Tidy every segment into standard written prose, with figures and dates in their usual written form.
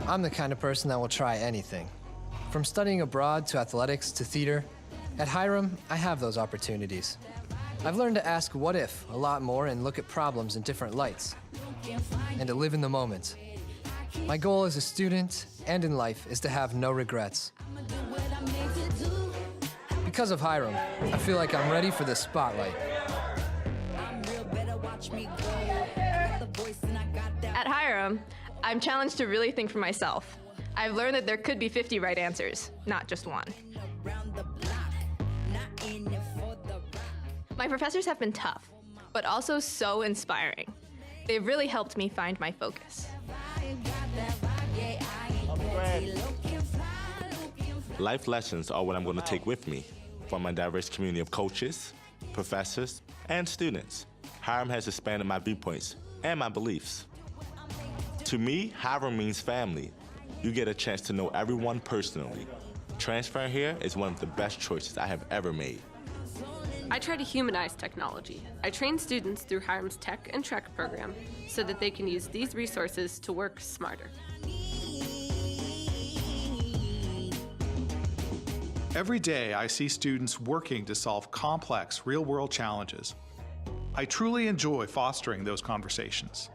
I'm the kind of person that will try anything. From studying abroad to athletics to theater, at Hiram, I have those opportunities. I've learned to ask what if a lot more and look at problems in different lights, and to live in the moment. My goal as a student and in life is to have no regrets. Because of Hiram, I feel like I'm ready for the spotlight. At Hiram, I'm challenged to really think for myself. I've learned that there could be 50 right answers, not just one. My professors have been tough, but also so inspiring. They've really helped me find my focus. Life lessons are what I'm going to take with me from my diverse community of coaches, professors, and students. Hiram has expanded my viewpoints and my beliefs. To me, Hiram means family. You get a chance to know everyone personally. Transferring here is one of the best choices I have ever made. I try to humanize technology. I train students through Hiram's Tech and Trek program so that they can use these resources to work smarter. Every day, I see students working to solve complex, real-world challenges. I truly enjoy fostering those conversations.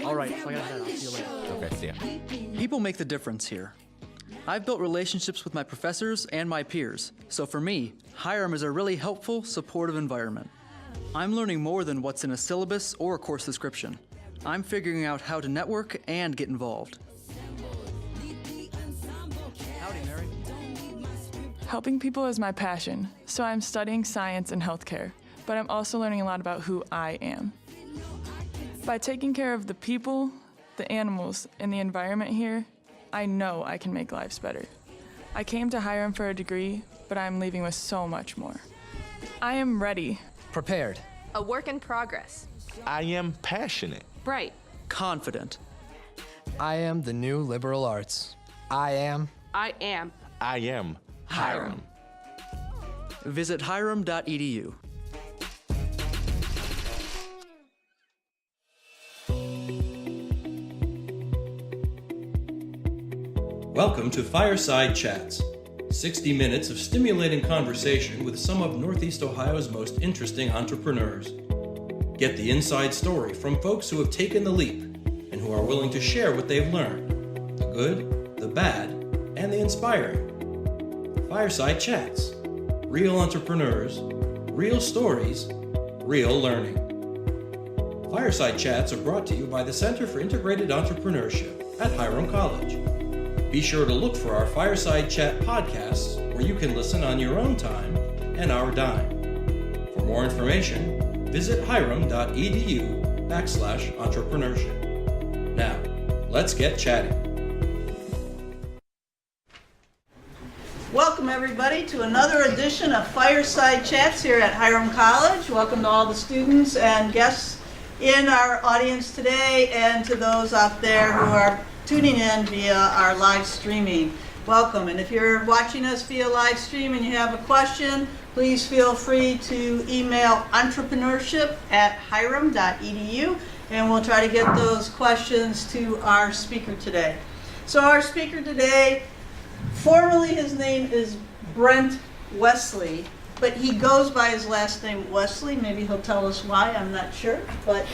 All right, so I gotta head. I'll see you later. Okay, see ya. People make the difference here. I've built relationships with my professors and my peers, so for me, Hiram is a really helpful, supportive environment. I'm learning more than what's in a syllabus or a course description. I'm figuring out how to network and get involved. Howdy, Mary. Helping people is my passion, so I'm studying science and healthcare, but I'm also learning a lot about who I am. By taking care of the people, the animals, and the environment here, I know I can make lives better. I came to Hiram for a degree, but I'm leaving with so much more. I am ready. Prepared. A work in progress. I am passionate. Bright. Confident. I am the new liberal arts. I am I am Hiram. Visit hiram.edu. Welcome to Fireside Chats, 60 minutes of stimulating conversation with some of Northeast Ohio's most interesting entrepreneurs. Get the inside story from folks who have taken the leap and who are willing to share what they've learned, the good, the bad, and the inspiring. Fireside Chats, real entrepreneurs, real stories, real learning. Fireside Chats are brought to you by the Center for Integrated Entrepreneurship at Hiram College. Be sure to look for our Fireside Chat podcasts where you can listen on your own time and our dime. For more information, visit hiram.edu/entrepreneurship. Now, let's get chatting. Welcome everybody to another edition of Fireside Chats here at Hiram College. Welcome to all the students and guests in our audience today and to those out there who are tuning in via our live streaming. Welcome, and if you're watching us via live stream and you have a question, please feel free to email entrepreneurship@hiram.edu and we'll try to get those questions to our speaker today. So our speaker today, formally his name is Brent Wesley, but he goes by his last name Wesley. Maybe he'll tell us why, I'm not sure, but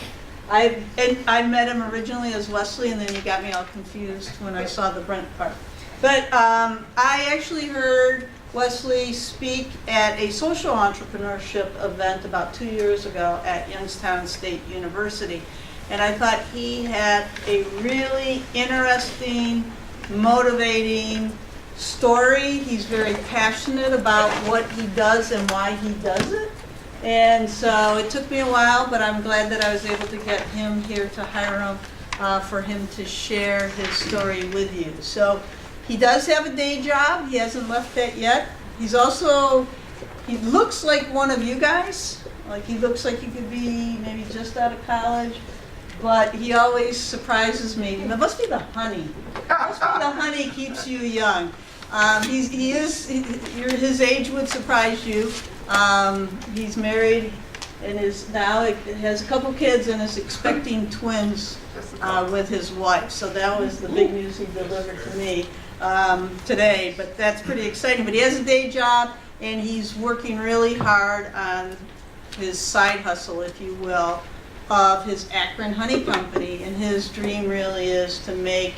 I met him originally as Wesley, and then you got me all confused when I saw the Brent part. But I actually heard Wesley speak at a social entrepreneurship event about 2 years ago at Youngstown State University. And I thought he had a really interesting, motivating story. He's very passionate about what he does and why he does it. And so it took me a while, but I'm glad that I was able to get him here to Hiram for him to share his story with you. So he does have a day job. He hasn't left that yet. He's also, he looks like one of you guys. Like he looks like he could be maybe just out of college, but he always surprises me. It must be the honey. It must be the honey keeps you young. His age would surprise you. He's married and is now has a couple kids and is expecting twins with his wife. So that was the big news he delivered to me today. But that's pretty exciting. But he has a day job and he's working really hard on his side hustle, if you will, of his Akron Honey Company. And his dream really is to make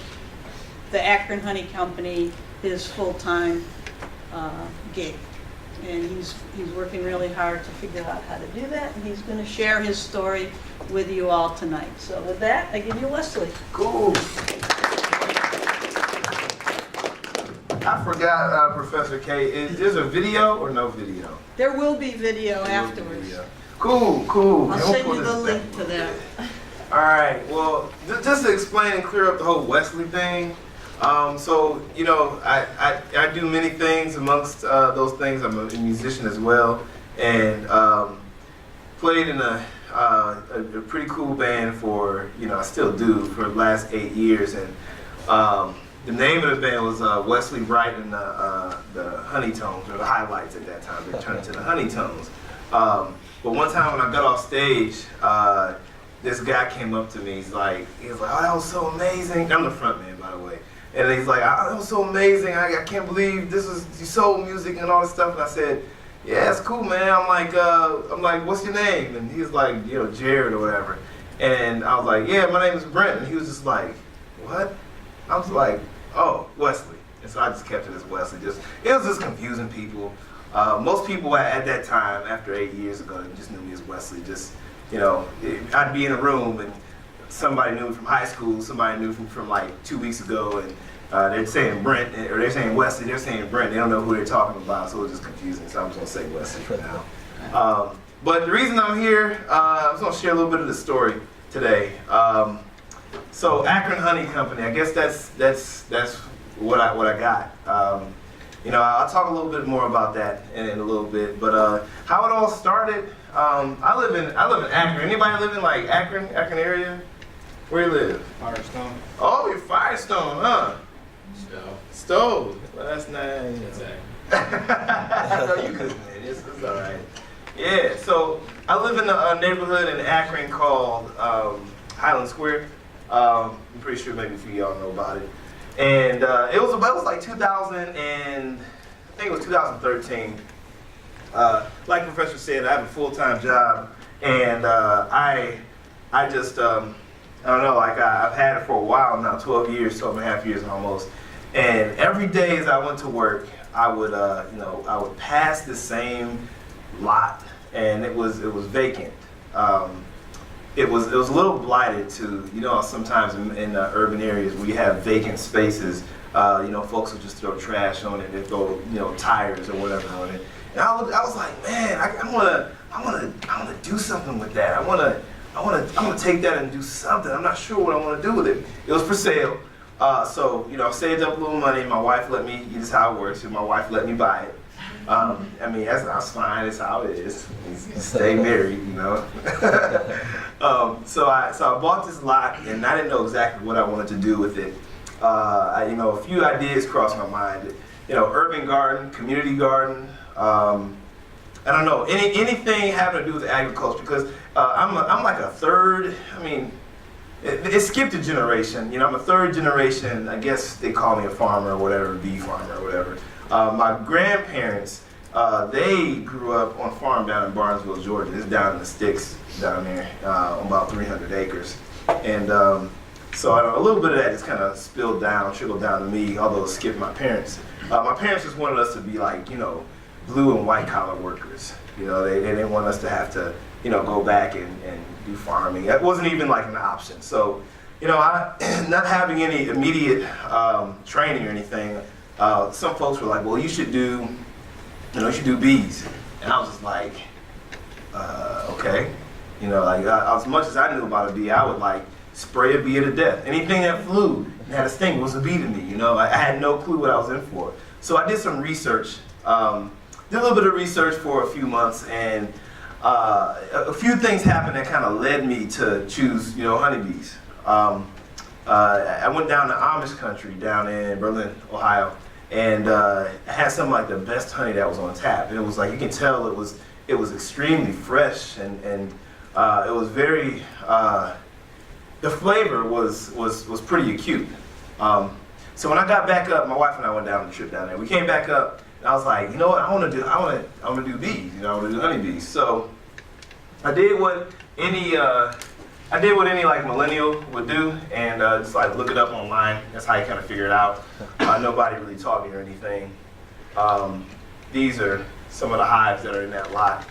the Akron Honey Company his full-time gig. And he's working really hard to figure out how to do that, and he's going to share his story with you all tonight. So with that, I give you Wesley. Cool. I forgot, Professor K, is there a video or no video? There will be video afterwards. Video. Cool, cool. I'll send you the link to that. All right, well, just to explain and clear up the whole Wesley thing, so, you know, I do many things. Amongst those things, I'm a musician as well, and played in a pretty cool band for, you know, I still do, for the last 8 years. And the name of the band was Wesley Bright and the Honeytones, or the Highlights at that time. They turned into the Honeytones. But one time when I got off stage, this guy came up to me. He was like, oh, that was so amazing. I'm the front man, by the way. And he's like, oh, that was so amazing. I can't believe this is soul music and all this stuff. And I said, yeah, it's cool, man. I'm like, what's your name? And he was like, you know, Jared or whatever. And I was like, yeah, my name is Brent. And he was just like, what? I was like, oh, Wesley. And so I just kept it as Wesley. It was just confusing people. Most people at that time, after 8 years ago, just knew me as Wesley. Just, you know, I'd be in a room and somebody knew me from high school, somebody knew me from like 2 weeks ago, and they're saying Brent, or they're saying Wesley, they're saying Brent. They don't know who they're talking about, so it was just confusing. So I'm just gonna say Wesley for now. But the reason I'm here, I was gonna share a little bit of the story today. So Akron Honey Company, I guess that's what I got. You know, I'll talk a little bit more about that in a little bit. But how it all started, I live in Akron. Anybody live in like Akron area? Where you live? Firestone. Oh, you're Firestone, huh? Stove. Well, that's nice. No, you couldn't. It's all right. Yeah. So I live in a neighborhood in Akron called Highland Square. I'm pretty sure maybe a few of y'all know about it. And it was like 2000 and I think it was 2013. Like the professor said, I have a full-time job, and I just I don't know, like I've had it for a while now, 12 and a half years almost. And every day as I went to work, I would you know, I would pass the same lot, and it was vacant. It was a little blighted too. You know, sometimes in urban areas we have vacant spaces. You know, folks will just throw trash on it. They throw, you know, tires or whatever on it. And I was like, man, I wanna do something with that. I wanna take that and do something. I'm not sure what I wanna do with it. It was for sale. So, you know, I saved up a little money. My wife let me. This is how it works. My wife let me buy it. I mean, that's fine. It's how it is. You stay married, you know. So I bought this lot, and I didn't know exactly what I wanted to do with it. You know, a few ideas crossed my mind. You know, urban garden, community garden. I don't know, anything having to do with agriculture, because I'm like a third. I mean, it skipped a generation. You know, I'm a third generation. I guess they call me a farmer or whatever, bee farmer or whatever. My grandparents, they grew up on a farm down in Barnesville, Georgia. It's down in the sticks down there, on about 300 acres. And so a little bit of that just kind of trickled down to me, although it skipped my parents. My parents just wanted us to be like, you know, blue and white collar workers. You know, they didn't want us to have to, you know, go back and do farming. That wasn't even like an option. So, you know, not having any immediate training or anything, some folks were like, well, you should do bees. And I was just like, okay. You know, like as much as I knew about a bee, I would like spray a bee to death. Anything that flew and had a sting was a bee to me. You know, I had no clue what I was in for. So I did some research. Did a little bit of research for a few months, and a few things happened that kind of led me to choose, you know, honeybees. I went down to Amish country down in Berlin, Ohio, and it had some like the best honey that was on tap. And it was like, you can tell it was extremely fresh, and it was very, the flavor was pretty acute. So when I got back up, my wife and I went down the trip down there. We came back up, and I was like, you know what, I want to do bees. You know, I want to do honeybees. So I did what any like millennial would do, and just like look it up online. That's how you kind of figure it out. Nobody really taught me or anything. These are some of the hives that are in that lot.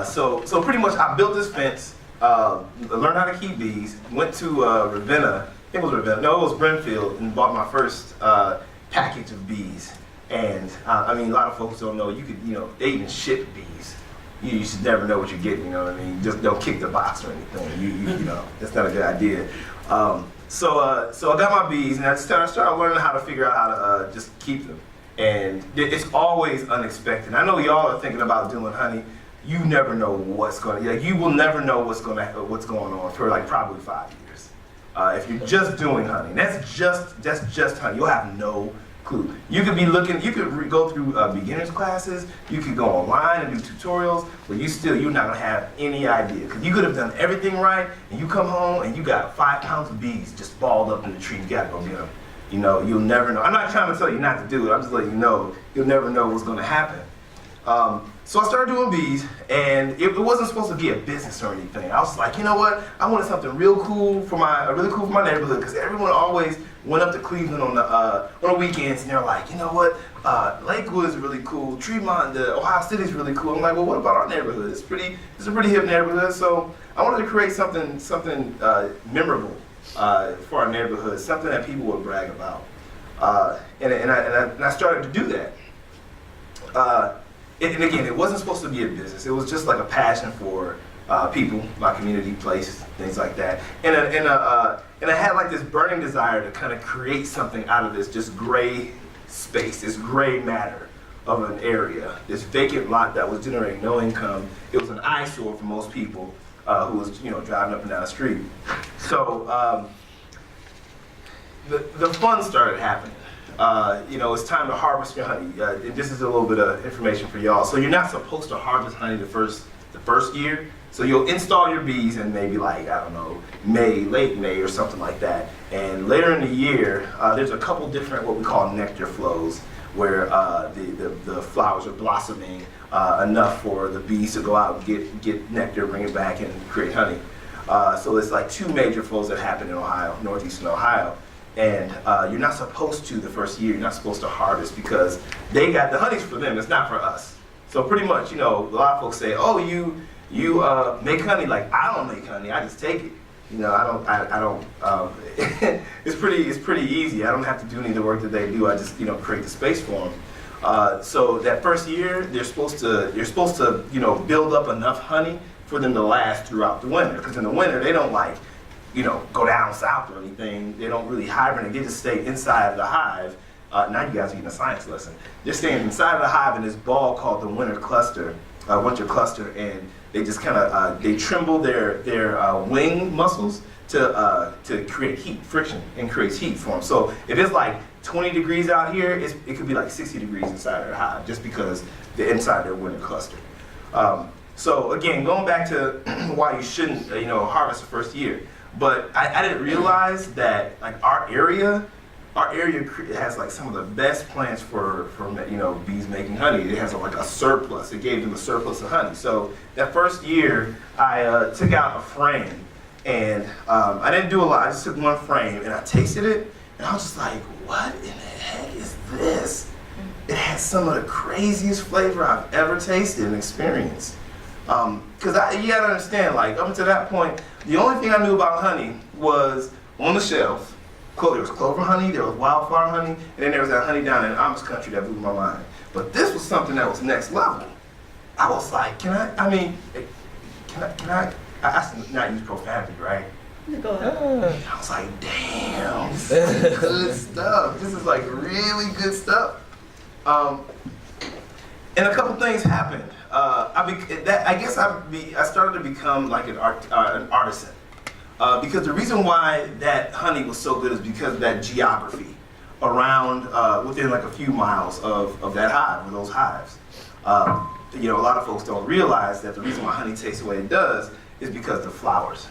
So pretty much I built this fence, learned how to keep bees, went to Ravenna, I think it was Ravenna, no, it was Brentfield, and bought my first package of bees. And I mean, a lot of folks don't know, they even ship bees. You should never know what you're getting, you know what I mean? Just don't kick the box or anything, you know, that's not a good idea. So I got my bees, and I started learning how to figure out how to just keep them. And it's always unexpected. I know y'all are thinking about doing honey. You never know what's going to, you will never know what's going on for like probably 5 years. If you're just doing honey, that's just honey. You'll have no clue. You could be looking, you could go through beginners classes, you could go online and do tutorials, but you're not gonna have any idea. Because you could have done everything right, and you come home and you got 5 pounds of bees just balled up in the tree. You gotta go get them. You know, you'll never know. I'm not trying to tell you not to do it. I'm just letting you know, you'll never know what's gonna happen. So I started doing bees, and it wasn't supposed to be a business or anything. I was like, you know what? I wanted something real cool for my neighborhood, because everyone always went up to Cleveland on the weekends, and they're like, you know what? Lakewood is really cool. Tremont, Ohio City is really cool. I'm like, well, what about our neighborhood? It's a pretty hip neighborhood. So I wanted to create something memorable for our neighborhood, something that people would brag about. And I started to do that. And again, it wasn't supposed to be a business. It was just like a passion for people, my community, place, things like that. And I had like this burning desire to kind of create something out of this just gray space, this gray matter of an area, this vacant lot that was generating no income. It was an eyesore for most people who was, driving up and down the street. So the fun started happening. It's time to harvest your honey. This is a little bit of information for y'all. So you're not supposed to harvest honey the first year. So you'll install your bees in maybe like, I don't know, late May or something like that. And later in the year, there's a couple different what we call nectar flows, where the flowers are blossoming enough for the bees to go out and get nectar, bring it back, and create honey. So it's like 2 major flows that happen in Ohio, northeastern Ohio. And you're not supposed to the first year, you're not supposed to harvest, because they got the honey's for them, it's not for us. So pretty much, a lot of folks say, oh, you make honey. Like, I don't make honey, I just take it. I don't it's pretty easy. I don't have to do any of the work that they do. I just, create the space for them. So that first year, you're supposed to, build up enough honey for them to last throughout the winter. Because in the winter, they don't like, go down south or anything. They don't really hibernate. They just stay inside of the hive. Now you guys are getting a science lesson. They're staying inside of the hive in this ball called the winter cluster, and they just kind of they tremble their wing muscles to create heat, friction, and creates heat for them. So if it's like 20 degrees out here, it could be like 60 degrees inside of the hive, just because they're inside their winter cluster. So again, going back to why you shouldn't harvest the first year. But I didn't realize that like our area has like some of the best plants for bees making honey. It has like a surplus. It gave them a surplus of honey. So that first year, I took out a frame, and I didn't do a lot. I just took one frame and I tasted it, and I was just like, what in the heck is this? It has some of the craziest flavor I've ever tasted and experienced. Because you gotta understand, like up until that point, the only thing I knew about honey was on the shelf. There was clover honey, there was wildflower honey, and then there was that honey down in Amish country that blew my mind. But this was something that was next level. I was like, can I not use profanity, right? Go ahead. I was like, damn, this is good stuff. This is like really good stuff. And a couple things happened. I guess I started to become like an artisan. Because the reason why that honey was so good is because of that geography. around within like a few miles of that hive or those hives. You know, a lot of folks don't realize that the reason why honey tastes the way it does is because of the flowers.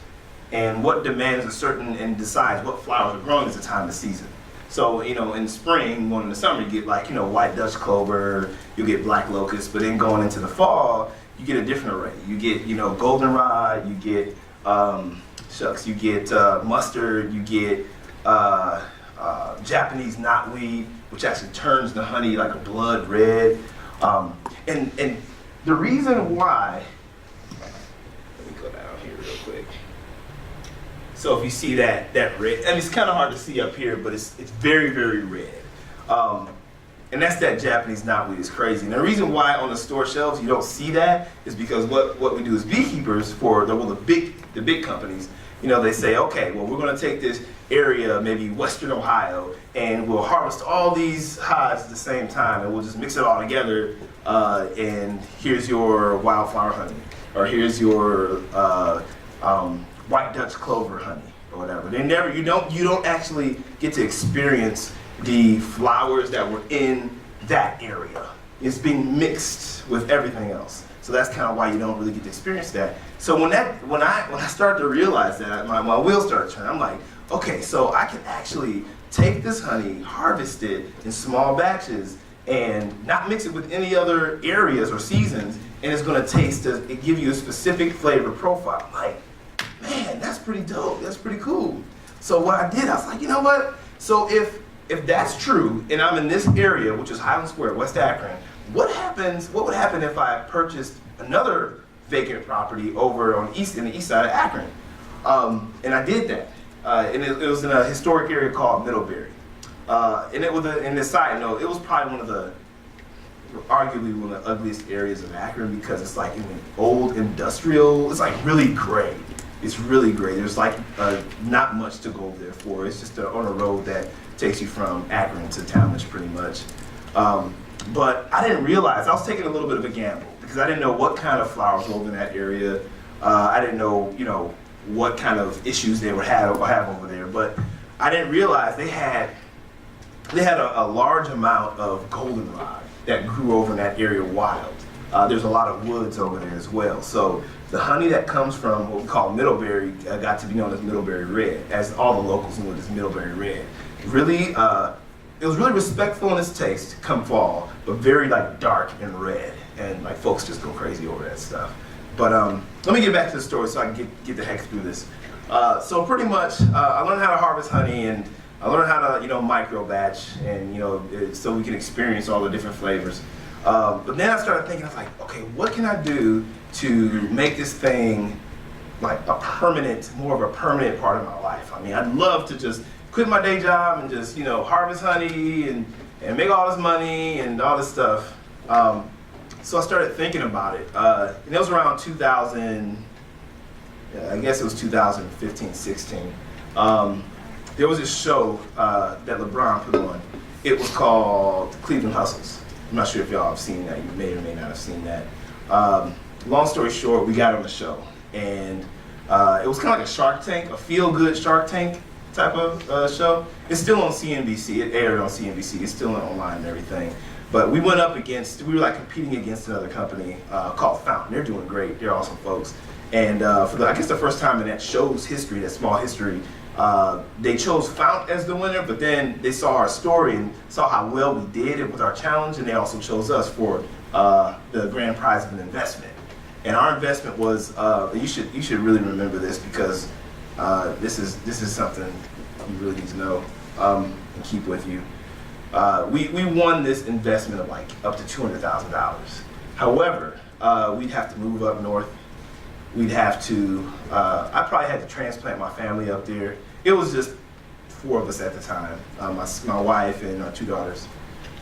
And what demands a certain and decides what flowers are growing is the time of season. So, you know, in spring, going into summer, you get like, you know, white Dutch clover, you get black locust, but then going into the fall, you get a different array. You get, you know, goldenrod, you get, you get mustard, you get Japanese knotweed, which actually turns the honey like a blood red. And the reason why, let me go down here real quick. So if you see that red, and it's kind of hard to see up here, but it's very, very red. And that's that Japanese knotweed. It's crazy. And the reason why on the store shelves you don't see that is because what we do as beekeepers for the big companies, you know, they say, okay, well, we're going to take this area, maybe Western Ohio, and we'll harvest all these hives at the same time, and we'll just mix it all together, and here's your wildflower honey, or here's your white Dutch clover honey, or whatever. You don't actually get to experience the flowers that were in that area. It's being mixed with everything else. So that's kind of why you don't really get to experience that. So when I started to realize that, my wheels started turning. I'm like, okay, so I can actually take this honey, harvest it in small batches, and not mix it with any other areas or seasons, and it's going to give you a specific flavor profile. I'm like, man, that's pretty dope. That's pretty cool. So what I did, I was like, you know what? So if that's true, and I'm in this area, which is Highland Square, West Akron, what would happen if I purchased another vacant property over on in the east side of Akron? And I did that. And it was in a historic area called Middlebury. And it was, in this side note, it was probably arguably one of the ugliest areas of Akron because it's like in an old industrial, it's like really gray. It's really gray. There's like not much to go there for. It's just on a road that takes you from Akron to Talmadge pretty much. But I didn't realize, I was taking a little bit of a gamble because I didn't know what kind of flowers were over in that area. I didn't know, you know, what kind of issues they would have over there. But I didn't realize they had a large amount of goldenrod that grew over in that area wild. There's a lot of woods over there as well. So the honey that comes from what we call Middlebury got to be known as Middlebury Red, as all the locals knew it as Middlebury Red. Really, it was really respectful in its taste come fall, but very like dark and red, and like folks just go crazy over that stuff. But let me get back to the story so I can get the heck through this. So pretty much, I learned how to harvest honey, and I learned how to, you know, micro batch, and you know, so we can experience all the different flavors. But then I started thinking, I was like, okay, what can I do to make this thing like more of a permanent part of my life? I mean, I'd love to just quit my day job and just, you know, harvest honey and make all this money and all this stuff. So I started thinking about it. And it was around 2000, I guess it was 2015, 16. There was this show that LeBron put on. It was called Cleveland Hustles. I'm not sure if y'all have seen that. You may or may not have seen that. Long story short, we got on the show. And it was kind of like a Shark Tank, a feel-good Shark Tank type of show. It's still on CNBC. It aired on CNBC. It's still online and everything. But we went up against, we were like competing against another company called Fountain. They're doing great. They're awesome folks. And for I guess the first time in that show's history, that small history, they chose Fountain as the winner, but then they saw our story and saw how well we did it with our challenge, and they also chose us for the grand prize of an investment. And our investment was, you should really remember this because this is something you really need to know and keep with you. We won this investment of like up to $200,000. However, we'd have to move up north. We'd have to, I probably had to transplant my family up there. It was just 4 of us at the time, my wife and our 2 daughters.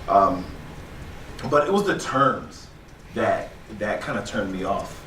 But it was the terms that kind of turned me off.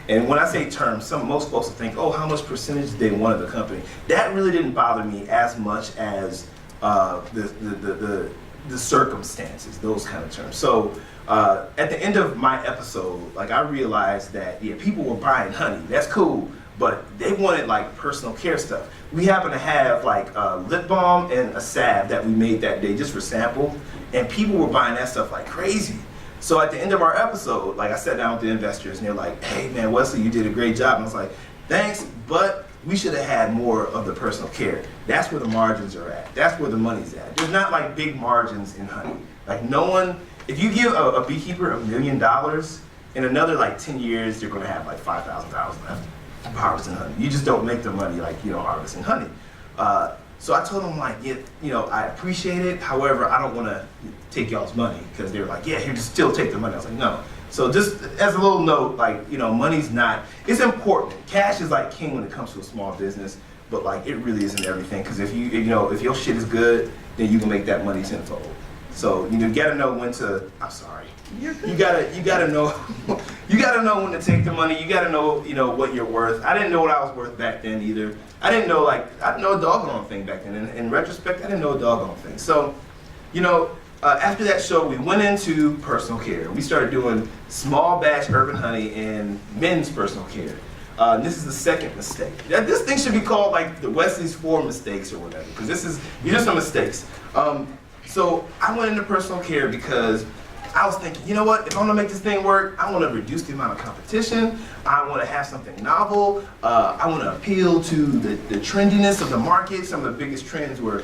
And when I say terms, most folks will think, oh, how much percentage did they want of the company? That really didn't bother me as much as the circumstances, those kind of terms. So at the end of my episode, like I realized that, yeah, people were buying honey, that's cool, but they wanted like personal care stuff. We happen to have like a lip balm and a salve that we made that day just for sample, and people were buying that stuff like crazy. So at the end of our episode, like I sat down with the investors and they're like, hey man, Wesley, you did a great job. And I was like, thanks, but we should have had more of the personal care. That's where the margins are at. That's where the money's at. There's not like big margins in honey. Like no one, if you give a beekeeper $1 million, in another like 10 years, you're gonna have like $5,000 left harvesting honey. You just don't make the money like, you know, harvesting honey. So I told them like, yeah, I appreciate it. However, I don't wanna take y'all's money, because they were like, yeah, here, just still take the money. I was like, no. So just as a little note, like, you know, money's not, it's important. Cash is like king when it comes to a small business, but like it really isn't everything. Because if you know, if your shit is good, then you can make that money tenfold. So you gotta know when to, I'm sorry. You gotta know you gotta know when to take the money. You gotta know, you know, what you're worth. I didn't know what I was worth back then either. I didn't know a doggone thing back then. In retrospect, I didn't know a doggone thing. So, you know, after that show, we went into personal care. We started doing small batch urban honey and men's personal care. This is the second mistake. This thing should be called like the Wesley's 4 mistakes or whatever, because these are some mistakes. So I went into personal care because I was thinking, you know what, if I'm gonna make this thing work, I wanna reduce the amount of competition, I wanna have something novel, I wanna appeal to the trendiness of the market. Some of the biggest trends were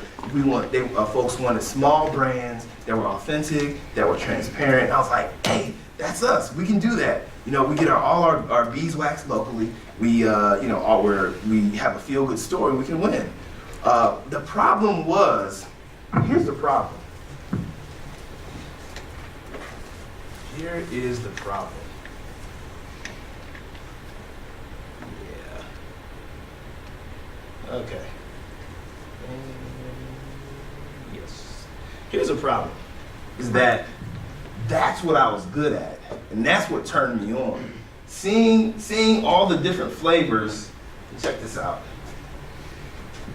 folks wanted small brands that were authentic, that were transparent. And I was like, hey, that's us, we can do that. You know, we get all our beeswax locally, we have a feel-good story, we can win. The problem was, here's the problem. Here is the problem. Yeah. Okay. Yes. Here's the problem. Is that's what I was good at, and that's what turned me on. Seeing all the different flavors. Check this out.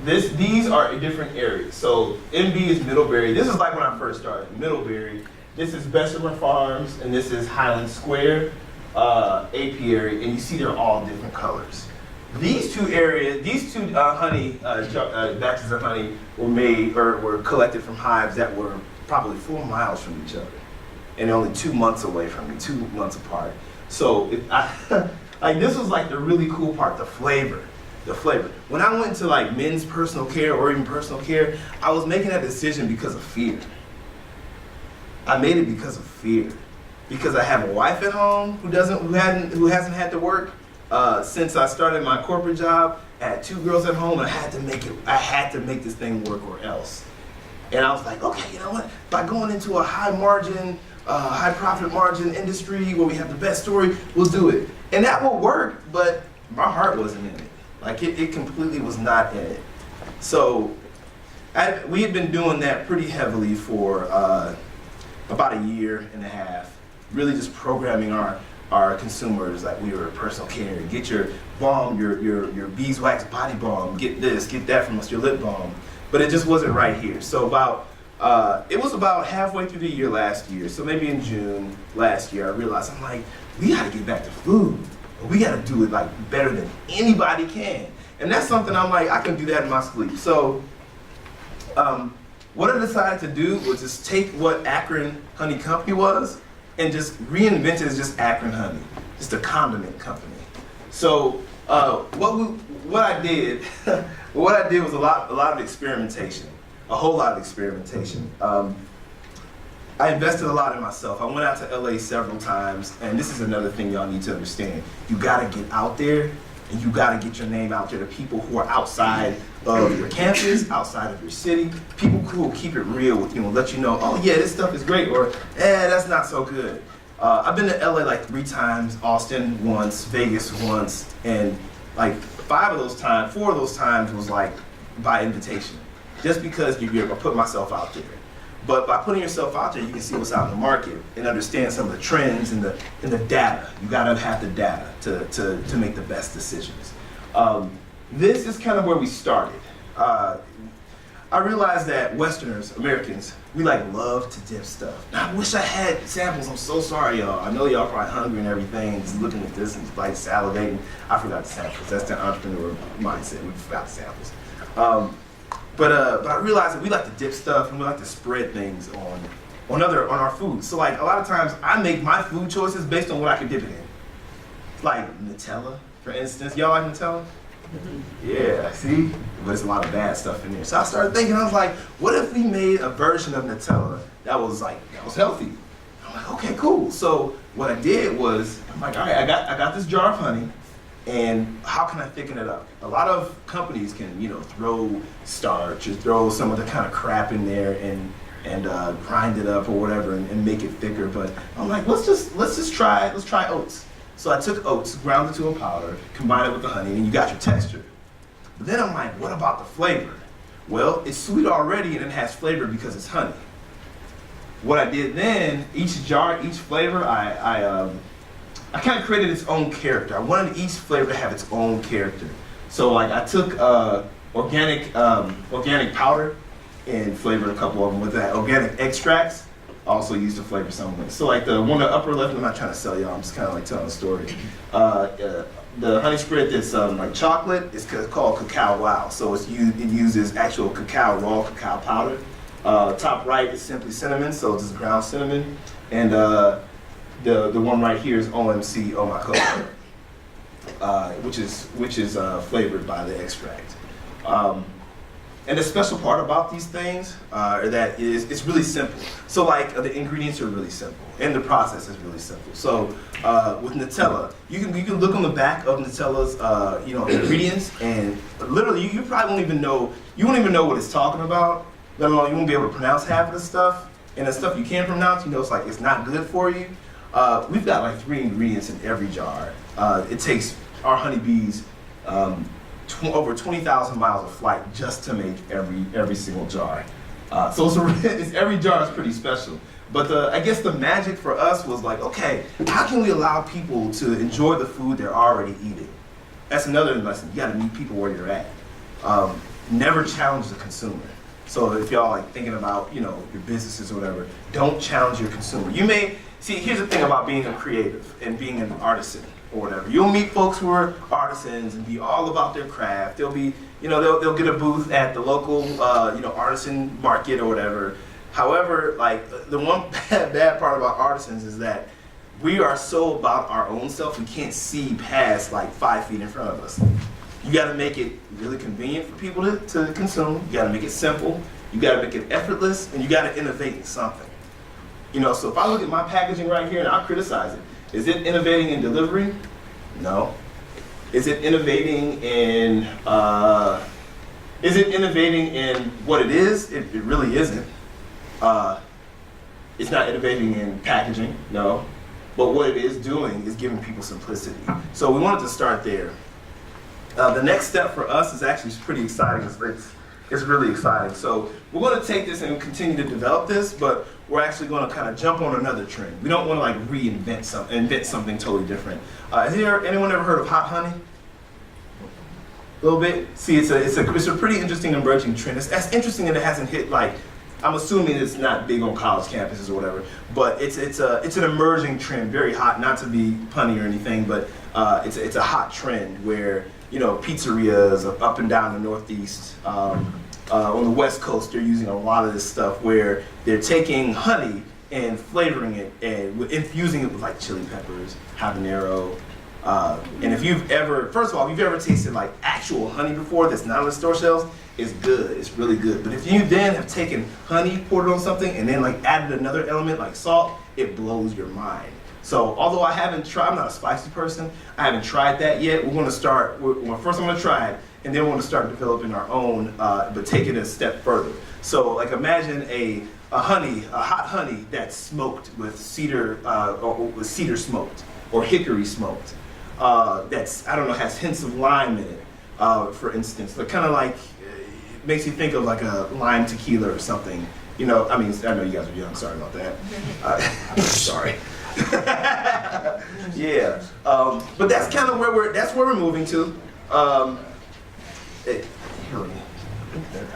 These are different areas. So MB is Middlebury. This is like when I first started. Middlebury. This is Bessemer Farms, and this is Highland Square apiary, and you see they're all different colors. These two honey batches of honey were collected from hives that were probably 4 miles from each other, and only 2 months away from me, 2 months apart. So this was like the really cool part, the flavor. When I went to like men's personal care or even personal care, I was making that decision because of fear. I made it because of fear, because I have a wife at home who hasn't had to work since I started my corporate job. I had 2 girls at home, and I had to make this thing work or else. And I was like, okay, you know what? By going into a high margin, high profit margin industry where we have the best story, we'll do it, and that will work. But my heart wasn't in it. Like it completely was not in it. So we had been doing that pretty heavily for about a year and a half, really just programming our consumers like we were personal care. Get your balm, your beeswax body balm, get this, get that from us, your lip balm. But it just wasn't right here. So it was about halfway through the year last year, so maybe in June last year, I realized, I'm like, we gotta get back to food. We gotta do it like better than anybody can. And that's something I'm like, I can do that in my sleep. So what I decided to do was just take what Akron Honey Company was and just reinvent it as just Akron Honey, just a condiment company. So what I did was a lot of experimentation, a whole lot of experimentation. I invested a lot in myself. I went out to LA several times, and this is another thing y'all need to understand. You gotta get out there, and you gotta get your name out there to people who are outside of your campus, outside of your city, people who will keep it real with you and let you know, oh yeah, this stuff is great, or that's not so good. I've been to LA like 3 times, Austin once, Vegas once, and like 4 of those times was like by invitation, just because I put myself out there. But by putting yourself out there, you can see what's out in the market and understand some of the trends and the data. You gotta have the data to make the best decisions. This is kind of where we started. I realized that Westerners, Americans, we like love to dip stuff. Now, I wish I had samples. I'm so sorry, y'all. I know y'all probably hungry and everything, just looking at this and like salivating. I forgot the samples. That's the entrepreneur mindset. We forgot the samples. But I realized that we like to dip stuff and we like to spread things on our food. So like a lot of times I make my food choices based on what I can dip it in. Like Nutella, for instance. Y'all like Nutella? Yeah, see? But there's a lot of bad stuff in there. So I started thinking, I was like, what if we made a version of Nutella that was healthy? I'm like, okay, cool. So what I did was, I'm like, all right, I got this jar of honey, and how can I thicken it up? A lot of companies can, throw starch or throw some of the kind of crap in there and grind it up or whatever and make it thicker. But I'm like, let's just try oats. So I took oats, ground it to a powder, combined it with the honey, and you got your texture. But then I'm like, what about the flavor? Well, it's sweet already and it has flavor because it's honey. What I did then, each jar, each flavor, I kind of created its own character. I wanted each flavor to have its own character. So like I took organic powder and flavored a couple of them with that. Organic extracts, also used to flavor some of it. So like the one on the upper left, I'm not trying to sell y'all, I'm just kind of like telling a story. The honey spread that's like chocolate is called Cacao Wow. So it uses actual cacao, raw cacao powder. Top right is simply cinnamon, so it's just ground cinnamon. And the one right here is OMC, Oh My Cocoa, which is flavored by the extract. And the special part about these things that it's really simple. So like the ingredients are really simple, and the process is really simple. So with Nutella, you can look on the back of Nutella's ingredients, and literally you probably won't even know what it's talking about. Let alone you won't be able to pronounce half of the stuff, and the stuff you can pronounce, it's not good for you. We've got like 3 ingredients in every jar. It takes our honeybees over 20,000 miles of flight just to make every single jar. So every jar is pretty special. But I guess the magic for us was like, okay, how can we allow people to enjoy the food they're already eating? That's another lesson. You got to meet people where you're at. Never challenge the consumer. So if y'all like thinking about your businesses or whatever, don't challenge your consumer. You may see. Here's the thing about being a creative and being an artisan or whatever. You'll meet folks who are artisans and be all about their craft. They'll be, they'll get a booth at the local, artisan market or whatever. However, like the one bad part about artisans is that we are so about our own self, we can't see past like 5 feet in front of us. You got to make it really convenient for people to consume. You got to make it simple. You got to make it effortless, and you got to innovate in something. So if I look at my packaging right here and I criticize it, is it innovating in delivery? No. Is it innovating in what it is? It really isn't. It's not innovating in packaging, no. But what it is doing is giving people simplicity. So we wanted to start there. The next step for us is actually pretty exciting. It's really exciting. So we're going to take this and continue to develop this, but we're actually going to kind of jump on another trend. We don't want to like invent something totally different. Has anyone ever heard of hot honey? A little bit. See, it's a pretty interesting emerging trend. It's interesting that it hasn't hit like. I'm assuming it's not big on college campuses or whatever, but it's an emerging trend, very hot. Not to be punny or anything, but it's a hot trend where pizzerias up and down the Northeast, on the West Coast, they're using a lot of this stuff where they're taking honey and flavoring it and infusing it with like chili peppers, habanero. And if you've ever tasted like actual honey before that's not on the store shelves, it's good. It's really good. But if you then have taken honey, poured it on something, and then like added another element like salt, it blows your mind. So although I'm not a spicy person, I haven't tried that yet. We're going to start. First I'm going to try it, and then we're going to start developing our own, but take it a step further. So like imagine a hot honey that's smoked with cedar, or with cedar smoked, or hickory smoked. That's has hints of lime in it, for instance. But kind of like makes you think of like a lime tequila or something. I know you guys are young. Sorry about that. Sorry. Yeah, but that's kind of where we're moving to.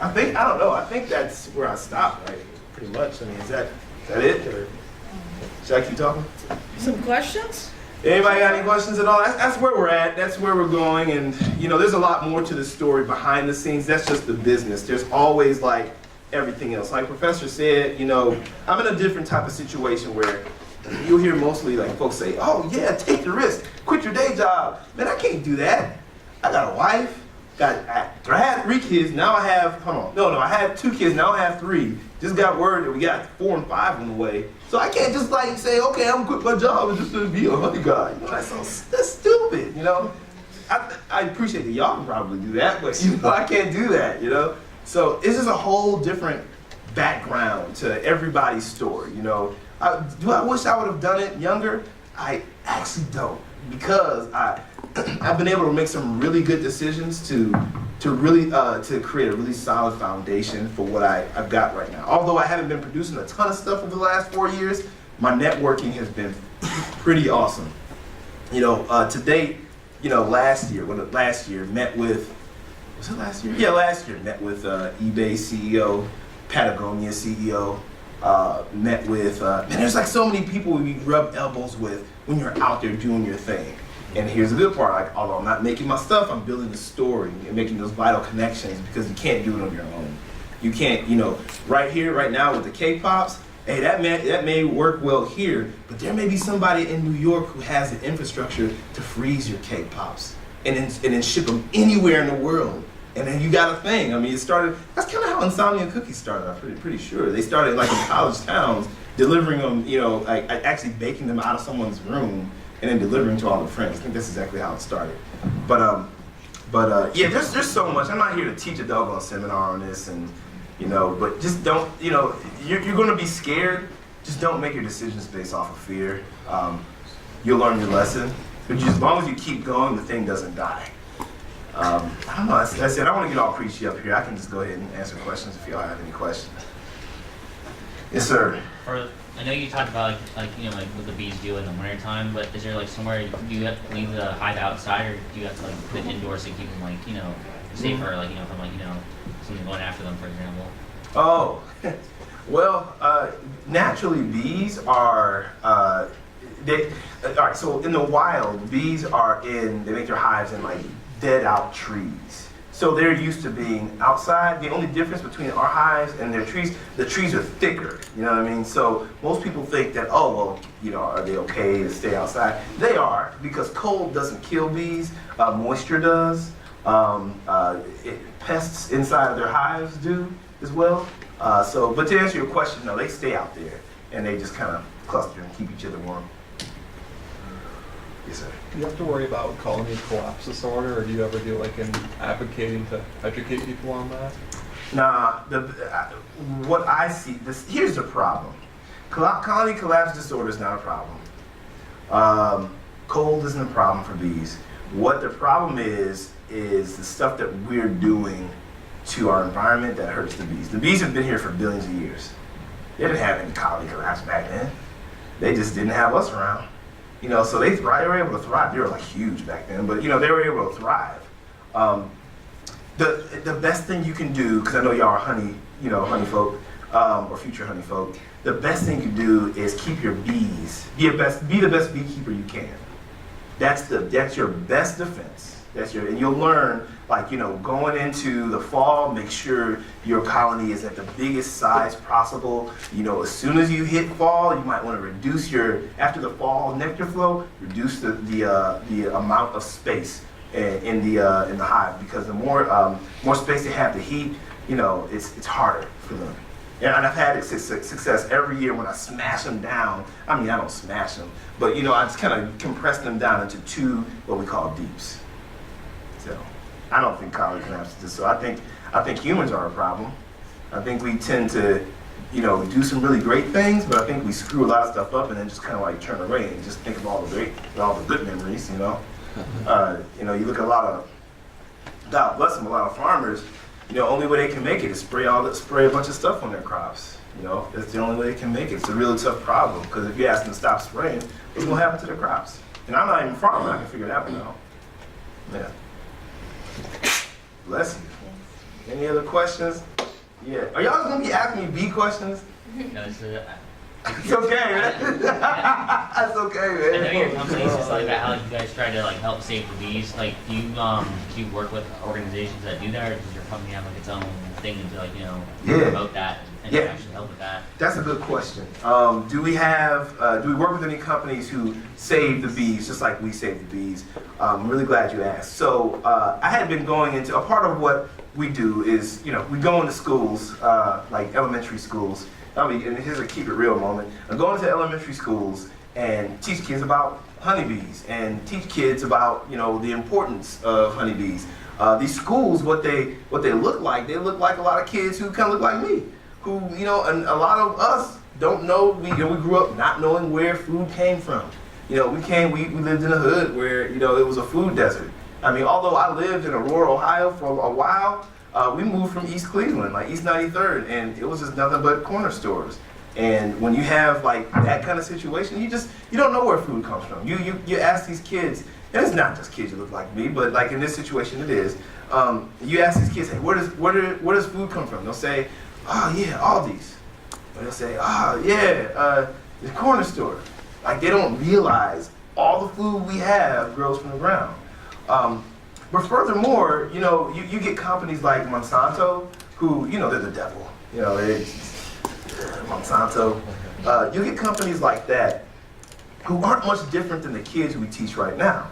I don't know. I think that's where I stopped, right? Pretty much. I mean, is that it? Or should I keep talking? Some questions? Anybody got any questions at all? That's where we're at. That's where we're going. And, you know, there's a lot more to the story behind the scenes. That's just the business. There's always, like, everything else. Like Professor said, you know, I'm in a different type of situation where you'll hear mostly, like, folks say, oh, yeah, take the risk. Quit your day job. Man, I can't do that. I got a wife. I had 3 kids. Now I have, I had 2 kids. Now I have 3. Just got word that we got 4 and 5 on the way. So I can't just like say, okay, I'm gonna quit my job and just be a honey guy. You know, that's stupid, you know? I appreciate that y'all can probably do that, but you know, I can't do that, you know? So it's just a whole different background to everybody's story, you know? Do I wish I would have done it younger? I actually don't, because I've been able to make some really good decisions to really to create a really solid foundation for what I've got right now. Although I haven't been producing a ton of stuff over the last 4 years, my networking has been pretty awesome. You know, to date, you know, last year met with, was it last year? Yeah, last year met with eBay CEO, Patagonia CEO, met with, man, there's like so many people we rub elbows with when you're out there doing your thing. And here's the good part, like, although I'm not making my stuff, I'm building the story and making those vital connections, because you can't do it on your own. You can't, you know, right here, right now with the K-Pops, hey, that may work well here, but there may be somebody in New York who has the infrastructure to freeze your K-Pops and then ship them anywhere in the world. And then you got a thing. I mean, it started, that's kind of how Insomnia Cookies started, I'm pretty sure. They started like in college towns, delivering them, you know, like actually baking them out of someone's room and then delivering to all their friends. I think that's exactly how it started. But yeah, there's so much. I'm not here to teach a doggone seminar on this, and you know, but just don't, you know, you're gonna be scared. Just don't make your decisions based off of fear. You'll learn your lesson. But as long as you keep going, the thing doesn't die. I don't know. That's it. I don't want to get all preachy up here. I can just go ahead and answer questions if y'all have any questions. Yes, sir. I know you talked about like you know, like what the bees do in the wintertime, but is there like somewhere do you have to leave the hive outside, or do you have to like put it indoors to keep them like, you know, safer, like, you know, from like, you know, something going after them, for example? Oh, well, naturally bees are all right. So in the wild, bees they make their hives in like dead out trees. So they're used to being outside. The only difference between our hives and their trees, the trees are thicker, you know what I mean? So most people think that, oh, well, you know, are they okay to stay outside? They are, because cold doesn't kill bees, moisture does. Pests inside of their hives do as well. But to answer your question, no, they stay out there and they just kind of cluster and keep each other warm. Yes, sir. Do you have to worry about colony collapse disorder, or do you ever do like in advocating to educate people on that? Nah, what I see, here's the problem. Colony collapse disorder is not a problem. Cold isn't a problem for bees. What the problem is the stuff that we're doing to our environment that hurts the bees. The bees have been here for billions of years. They didn't have any colony collapse back then. They just didn't have us around. You know, so they were able to thrive. They were like huge back then, but you know, they were able to thrive. The best thing you can do, because I know y'all are honey folk, or future honey folk, the best thing you can do is keep your bees, be the best beekeeper you can. That's your best defense. And you'll learn, like, you know, going into the fall, make sure your colony is at the biggest size possible. You know, as soon as you hit fall, you might want to reduce after the fall nectar flow, reduce the amount of space in the hive, because the more space they have to heat, you know, it's harder for them. And I've had success every year when I smash them down. I mean, I don't smash them, but you know, I just kind of compress them down into 2 what we call deeps. So I don't think colony collapse is this. So I think humans are a problem. I think we tend to, you know, do some really great things, but I think we screw a lot of stuff up and then just kind of like turn away and just think of all the good memories, you know. You know, you look at a lot of, God bless them, a lot of farmers, you know, only way they can make it is spray a bunch of stuff on their crops. You know, that's the only way they can make it. It's a really tough problem, because if you ask them to stop spraying, what's gonna happen to their crops? And I'm not even a farmer, I can figure that one out. Yeah. Bless you. Any other questions? Yeah. Are y'all gonna be asking me bee questions? No, it's It's okay, man. That's okay, I know your man. company is just like that. How you guys try to like help save the bees? Like, do you work with organizations that do that, or does your company have like its own thing to like promote that and actually help with that? That's a good question. Do we work with any companies who save the bees just like we save the bees? I'm really glad you asked. So I had been going into, a part of what we do is, we go into schools, like elementary schools. And here's a keep it real moment. I go into elementary schools and teach kids about honeybees and teach kids about, the importance of honeybees. These schools, what they look like a lot of kids who kind of look like me, who, and a lot of us don't know, we grew up not knowing where food came from. We lived in a hood where, it was a food desert. I mean, although I lived in rural Ohio for a while, we moved from East Cleveland, like East 93rd, and it was just nothing but corner stores. And when you have like that kind of situation, you don't know where food comes from. You ask these kids, and it's not just kids who look like me, but like in this situation it is. You ask these kids, hey, where does food come from? They'll say, oh yeah, Aldi's. Or they'll say, oh yeah, the corner store. Like they don't realize all the food we have grows from the ground. But furthermore, you get companies like Monsanto, who, they're the devil. Monsanto. You get companies like that who aren't much different than the kids we teach right now.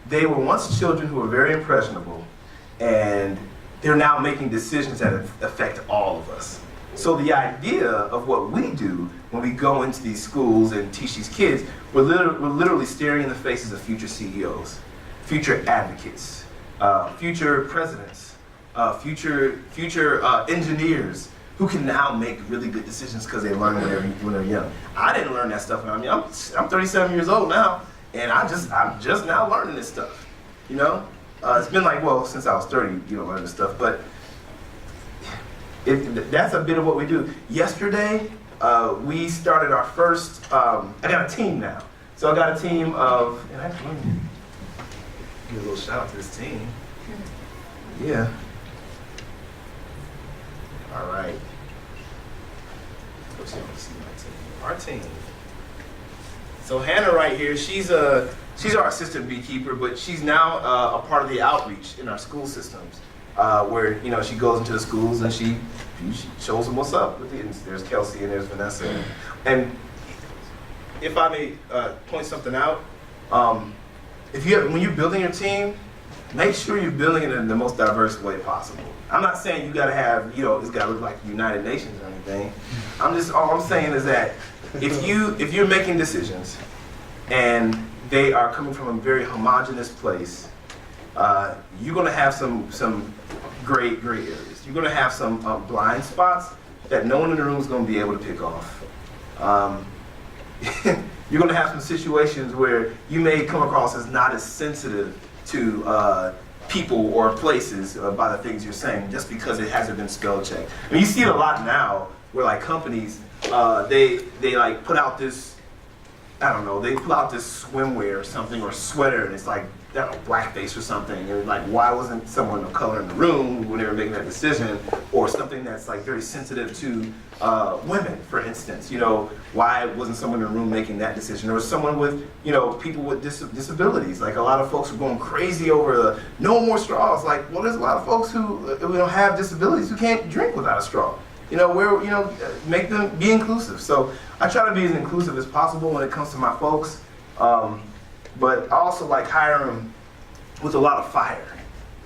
They were once children who were very impressionable, and they're now making decisions that affect all of us. So the idea of what we do when we go into these schools and teach these kids, we're literally staring in the faces of future CEOs, future advocates, future presidents, future engineers who can now make really good decisions because they learn when they're young. I didn't learn that stuff. I mean, I'm 37 years old now, and I'm just now learning this stuff. It's been like, well, since I was 30, learning this stuff. But that's a bit of what we do. Yesterday, we started our first. I got a team now. So I got a team of. And actually, let me give a little shout out to this team. Yeah. All right. Let's see my team. Our team. So Hannah right here, she's our assistant beekeeper, but she's now a part of the outreach in our school systems, where she goes into the schools and she shows them what's up. There's Kelsey and there's Vanessa, and if I may point something out, when you're building your team, make sure you're building it in the most diverse way possible. I'm not saying you gotta have, it's gotta look like the United Nations or anything. All I'm saying is that if you're making decisions and they are coming from a very homogenous place, you're gonna have some gray areas. You're gonna have some blind spots that no one in the room is gonna be able to pick off. You're gonna have some situations where you may come across as not as sensitive to people or places by the things you're saying, just because it hasn't been spell checked. I mean, you see it a lot now, where like companies, they like put out this, they put out this swimwear or something, or sweater, and it's like, blackface or something. And like, why wasn't someone of color in the room when they were making that decision? Or something that's like very sensitive to women, for instance. Why wasn't someone in the room making that decision? Or someone with, people with disabilities. Like a lot of folks are going crazy over no more straws. Like, well, there's a lot of folks who have disabilities who can't drink without a straw. Make them be inclusive. So I try to be as inclusive as possible when it comes to my folks. But I also like Hiram with a lot of fire.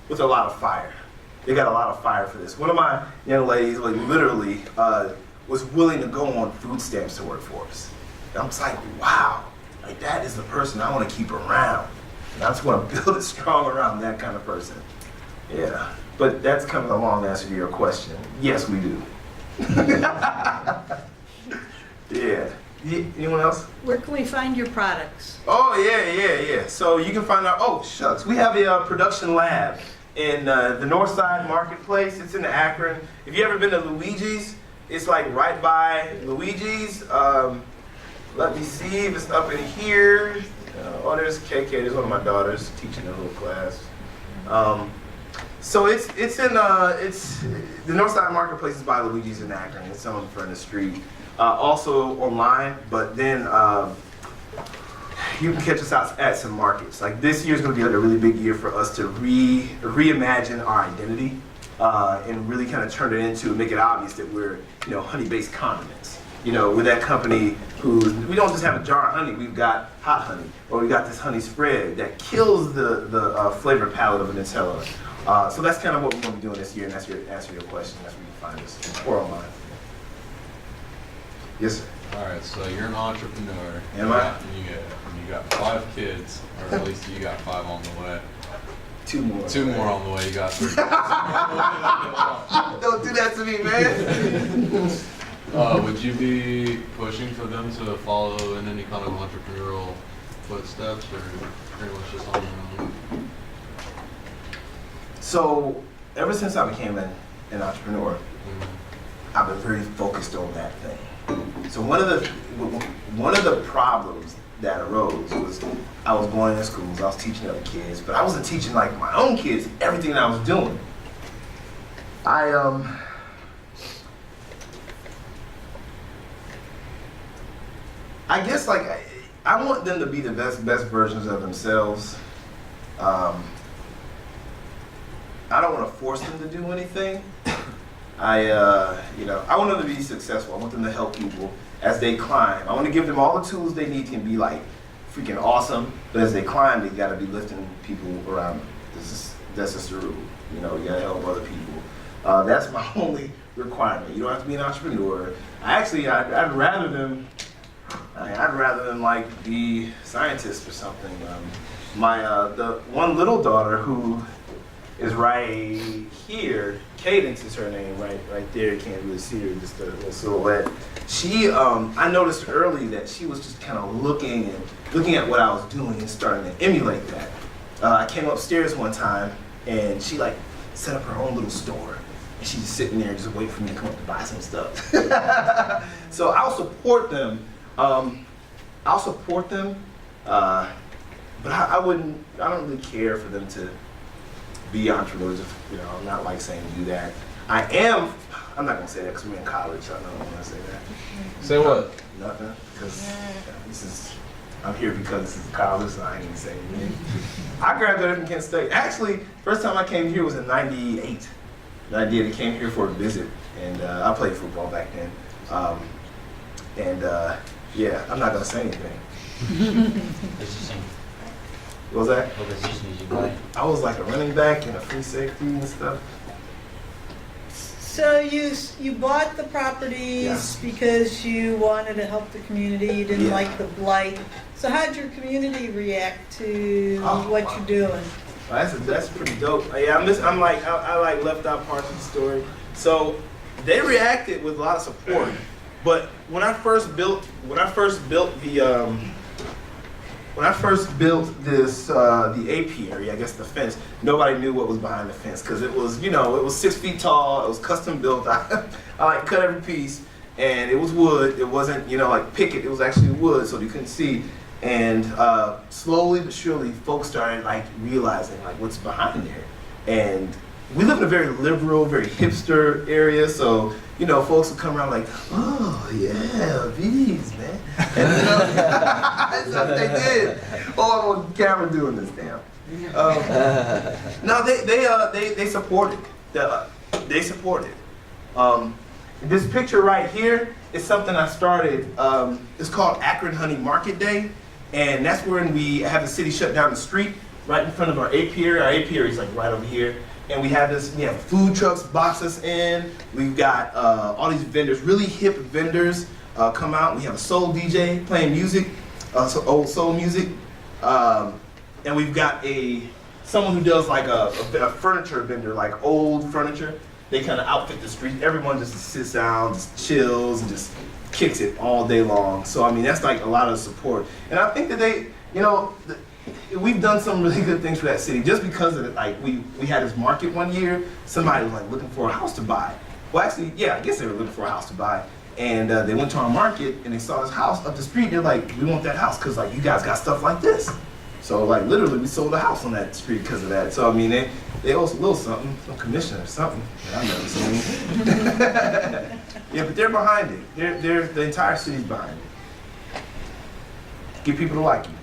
They got a lot of fire for this. One of my young ladies, like literally, was willing to go on food stamps to work for us. And I'm just like, wow, like that is the person I want to keep around. And I just want to build it strong around that kind of person. Yeah, but that's kind of a long answer to your question. Yes, we do. Yeah. Anyone else? Where can we find your products? Oh, yeah. So you can find out, we have a production lab in the North Side Marketplace. It's in Akron. If you ever been to Luigi's, it's like right by Luigi's. Let me see if it's up in here. There's KK, there's one of my daughters teaching a little class. So it's in the Northside Marketplace is by Luigi's in Akron. It's on in front of the street. Also online, but then you can catch us out at some markets. Like this year's going to be like a really big year for us to reimagine our identity and really kind of turn it into and make it obvious that we're honey-based condiments. We're that company we don't just have a jar of honey. We've got hot honey, or we got this honey spread that kills the flavor palette of a Nutella. So that's kind of what we're going to be doing this year, and that's your answer your question. That's where you can find us, or online. Yes, sir. All right, so you're an entrepreneur. Am I? You got 5 kids, or at least you got 5 on the way. 2 more. 2 more on the way. You got 3. Don't do that to me, man. Would you be pushing for them to follow in any kind of entrepreneurial footsteps, or pretty much just on their own? So, ever since I became an entrepreneur, I've been very focused on that thing. So one of the problems that arose was I was going to schools, I was teaching other kids, but I wasn't teaching like my own kids everything that I was doing. I guess like I want them to be the best versions of themselves. I don't want to force them to do anything. I want them to be successful. I want them to help people as they climb. I want to give them all the tools they need to be like freaking awesome. But as they climb, they got to be lifting people around them. That's just the rule. You got to help other people. That's my only requirement. You don't have to be an entrepreneur. I'd rather them like be scientists or something. The one little daughter who is right here. Cadence is her name, right there. You can't really see her, just a little silhouette. She, I noticed early that she was just kind of looking at what I was doing and starting to emulate that. I came upstairs one time and she like set up her own little store. And she's just sitting there just waiting for me to come up to buy some stuff. So I'll support them. But I don't really care for them to be entrepreneurs. I'm not like saying do that. I'm not gonna say that because we're in college. I don't want to say that. Say what? Nothing. Because I'm here because this is college, so I ain't gonna say anything. I graduated from Kent State. Actually, first time I came here was in '98. I came here for a visit, and I played football back then. Yeah, I'm not gonna say anything. What was that? What position did you play? I was like a running back and a free safety and stuff. So you bought the properties because you wanted to help the community. You didn't like the blight. So how did your community react to what you're doing? That's pretty dope. Yeah, I like left out parts of the story. So they reacted with a lot of support. But when I first built this the apiary, I guess the fence, nobody knew what was behind the fence because it was 6 feet tall. It was custom built. I like cut every piece, and it was wood. It wasn't like picket. It was actually wood, so you couldn't see. And slowly but surely, folks started like realizing like what's behind there. And we live in a very liberal, very hipster area, so folks would come around like, oh yeah, bees, man. And that's what they did. Oh, I'm on camera doing this, damn. No, they supported. They supported. This picture right here is something I started. It's called Akron Honey Market Day, and that's when we have the city shut down the street right in front of our apiary. Our apiary is like right over here. And we have food trucks box us in. We've got all these vendors, really hip vendors come out. We have a soul DJ playing music, old soul music. And we've got someone who does like a furniture vendor, like old furniture. They kind of outfit the street. Everyone just sits down, just chills, and just kicks it all day long. So I mean, that's like a lot of support. And I think that we've done some really good things for that city just because of it. Like we had this market one year. Somebody was like looking for a house to buy. Well, actually, yeah, I guess they were looking for a house to buy. And they went to our market and they saw this house up the street. They're like, we want that house because like you guys got stuff like this. So like literally we sold a house on that street because of that. So I mean, They owe us a little something, some commission or something that I've never seen. Yeah, but they're behind it. The entire city's behind it. Get people to like you.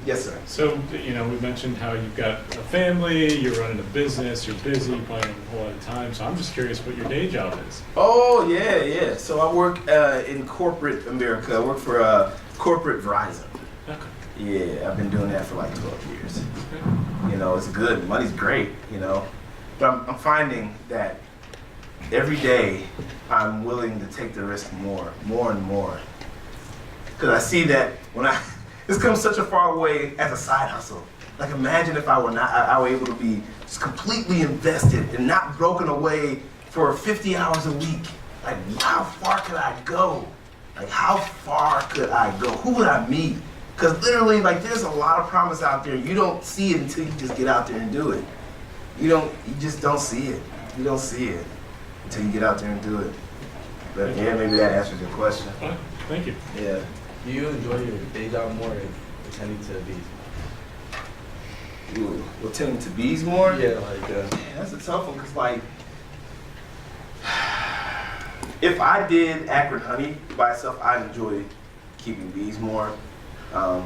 Yes, sir. So, you know, we mentioned how you've got a family, you're running a business, you're busy, you probably don't have a whole lot of time. So I'm just curious what your day job is. Oh, yeah. So I work in corporate America. I work for corporate Verizon. Okay. Yeah, I've been doing that for like 12 years. You know, it's good. Money's great, you know. But I'm finding that every day I'm willing to take the risk more and more. Because I see that this comes such a far way as a side hustle. Like imagine if I were able to be just completely invested and not broken away for 50 hours a week. Like how far could I go? Like how far could I go? Who would I meet? Because literally, like, there's a lot of promise out there. You don't see it until you just get out there and do it. You just don't see it. You don't see it until you get out there and do it. But yeah, maybe that answers your question. Thank you. Yeah. Do you enjoy your day job more or attending to bees? Ooh, attending to bees more? Yeah, like Man, that's a tough one, because like, if I did Akron Honey by itself, I'd enjoy keeping bees more. I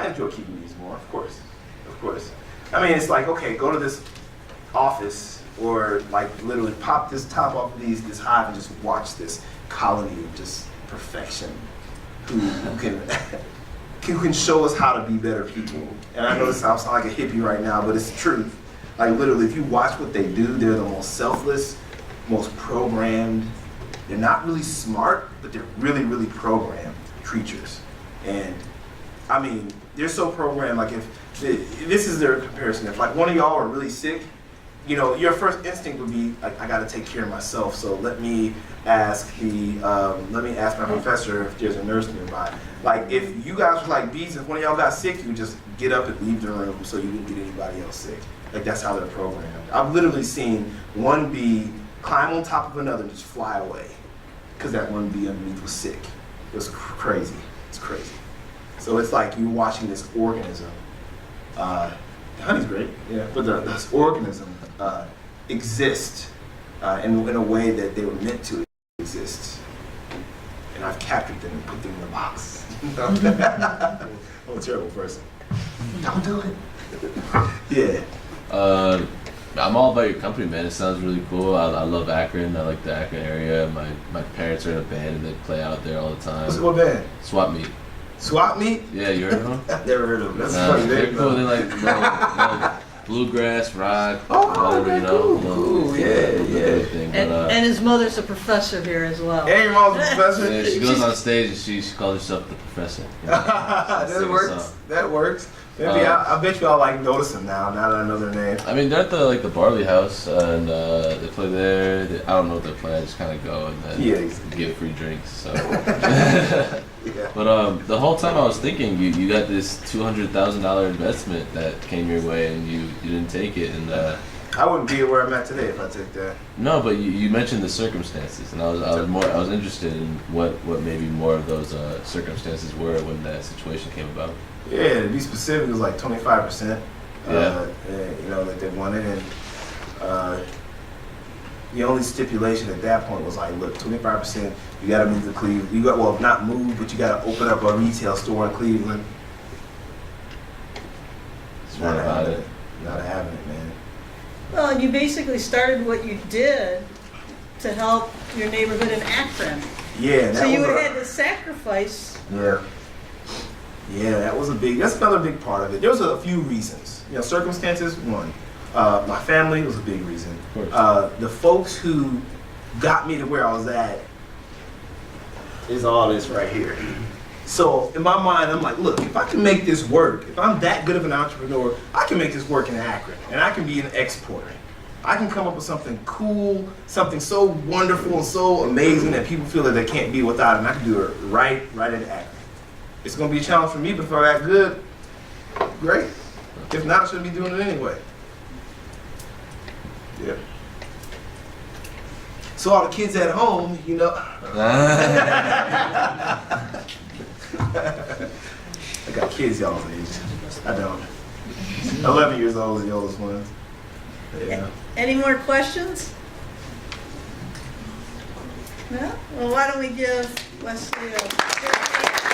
enjoy keeping bees more, of course. I mean, it's like, okay, go to this office or like literally pop this top off of this hive and just watch this colony of just perfection who can show us how to be better people. And I know this sounds like a hippie right now, but it's the truth. Like literally, if you watch what they do, they're the most selfless, most programmed. They're not really smart, but they're really, really programmed creatures. And I mean, they're so programmed, like if this is their comparison, if like one of y'all are really sick, you know, your first instinct would be like, I gotta take care of myself, so let me ask my professor if there's a nurse nearby. Like if you guys were like bees, if one of y'all got sick, you would just get up and leave the room so you didn't get anybody else sick. Like that's how they're programmed. I've literally seen one bee climb on top of another and just fly away because that one bee underneath was sick. It was crazy. It's crazy. So it's like you're watching this organism. The honey's great, yeah, but this organism exist in a way that they were meant to exist. And I've captured them and put them in a box. I'm a terrible person. Don't do it. Yeah. I'm all about your company, man. It sounds really cool. I love Akron. I like the Akron area. My parents are in a band and they play out there all the time. What band? Swap Meet. Swap Meet? Yeah, you heard of them? I've never heard of them. That's funny. They're cool. They're like bluegrass, rock, whatever, you know. Cool. Yeah. Thing. And his mother's a professor here as well. Hey, your mom's a professor? Yeah, she goes on stage and she calls herself the professor. You know? That works. Maybe I bet you all like notice them now that I know their name. I mean, they're at the Barley House and they play there. I don't know what they're playing. I just kind of go and then get free drinks. So. Yeah. But the whole time I was thinking, you got this $200,000 investment that came your way and you didn't take it, and I wouldn't be where I'm at today if I took that. No, but you mentioned the circumstances, and I was interested in what maybe more of those circumstances were when that situation came about. Yeah, to be specific, it was like 25%. Yeah. You know, that they wanted, and the only stipulation at that point was like, look, 25%. You got to move to Cleveland. Not move, but you got to open up a retail store in Cleveland. Not having it. Not having it, man. Well, and you basically started what you did to help your neighborhood in Akron. Yeah. So you had to sacrifice. Yeah. Yeah, that's another big part of it. There was a few reasons. You know, circumstances, one. My family was a big reason. The folks who got me to where I was at is all this right here. So in my mind, I'm like, look, if I can make this work, if I'm that good of an entrepreneur, I can make this work in Akron, and I can be an exporter. I can come up with something cool, something so wonderful and so amazing that people feel that they can't be without it, and I can do it right in Akron. It's going to be a challenge for me, but if I'm that good, great. If not, I shouldn't be doing it anyway. Yeah. So all the kids at home, you know. I got kids y'all's age. I don't. 11 years old is the oldest one. Yeah. Any more questions? No? Well, why don't we give Wesley a